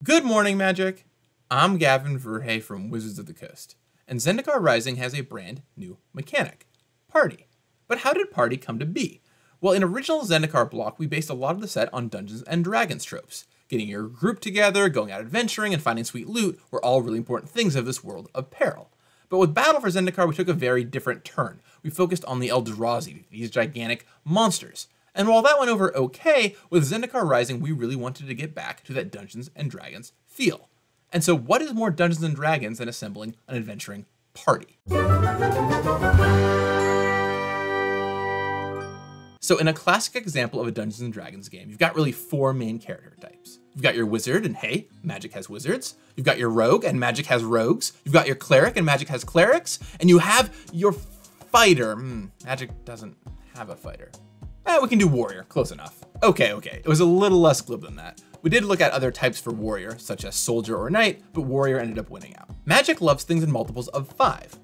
Good morning, Magic! I'm Gavin Verhey from Wizards of the Coast, and Zendikar Rising has a brand new mechanic, Party. But how did Party come to be? Well, in original Zendikar block, we based a lot of the set on Dungeons and Dragons tropes. Getting your group together, going out adventuring, and finding sweet loot were all really important things of this world of peril. But with Battle for Zendikar, we took a very different turn. We focused on the Eldrazi, these gigantic monsters. And while that went over okay, with Zendikar Rising, we really wanted to get back to that Dungeons & Dragons feel. And so what is more Dungeons & Dragons than assembling an adventuring party? So in a classic example of a Dungeons & Dragons game, you've got really four main character types. You've got your wizard, and hey, Magic has wizards. You've got your rogue, and Magic has rogues. You've got your cleric, and Magic has clerics. And you have your fighter. Magic doesn't have a fighter. We can do warrior, close enough. Okay, it was a little less glib than that. We did look at other types for warrior, such as soldier or knight, but warrior ended up winning out. Magic loves things in multiples of five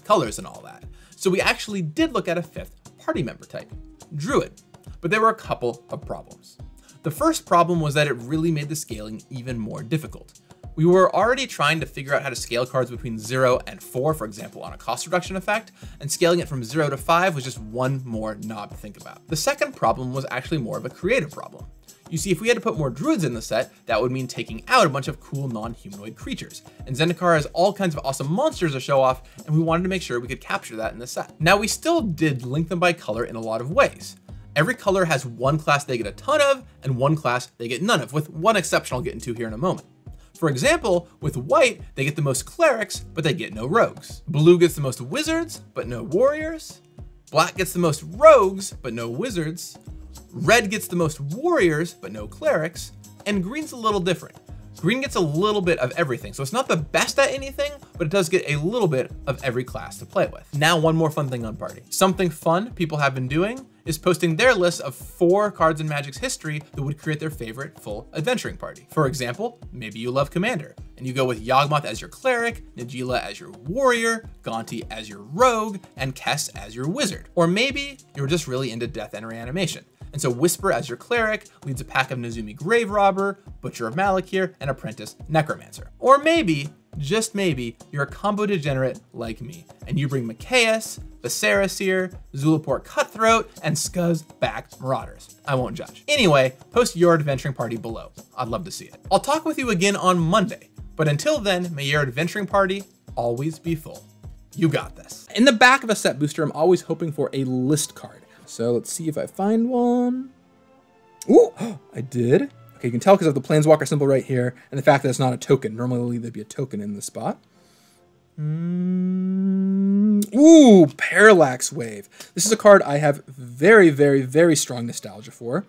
colors and all that. So we actually did look at a fifth party member type, druid, but there were a couple of problems. The first problem was that it really made the scaling even more difficult. We were already trying to figure out how to scale cards between 0 and 4, for example, on a cost reduction effect, and scaling it from 0 to 5 was just one more knob to think about. The second problem was actually more of a creative problem. You see, if we had to put more druids in the set, that would mean taking out a bunch of cool non-humanoid creatures. And Zendikar has all kinds of awesome monsters to show off, and we wanted to make sure we could capture that in the set. Now, we still did link them by color in a lot of ways. Every color has one class they get a ton of, and one class they get none of, with one exception I'll get into here in a moment. For example, with white, they get the most clerics, but they get no rogues. Blue gets the most wizards, but no warriors. Black gets the most rogues, but no wizards. Red gets the most warriors, but no clerics. And green's a little different. Green gets a little bit of everything, so it's not the best at anything, but it does get a little bit of every class to play with. Now, one more fun thing on Party. Something fun people have been doing is posting their list of 4 cards in Magic's history that would create their favorite full adventuring party. For example, maybe you love Commander, and you go with Yawgmoth as your cleric, Najeela as your warrior, Gonti as your rogue, and Kess as your wizard. Or maybe you're just really into death and reanimation, and so Whisper as your cleric leads a pack of Nezumi Grave Robber, Butcher of Malakir, and Apprentice Necromancer. Or maybe, just maybe, you're a combo degenerate like me, and you bring Mikaeus, Viscera, Zulaport Cutthroat, and Skuzz backed Marauders. I won't judge. Anyway, post your adventuring party below. I'd love to see it. I'll talk with you again on Monday, but until then, may your adventuring party always be full. You got this. In the back of a set booster, I'm always hoping for a list card. So let's see if I find one. Ooh, I did. Okay, you can tell because of the Planeswalker symbol right here and the fact that it's not a token. Normally there'd be a token in this spot. Ooh, Parallax Wave. This is a card I have very strong nostalgia for.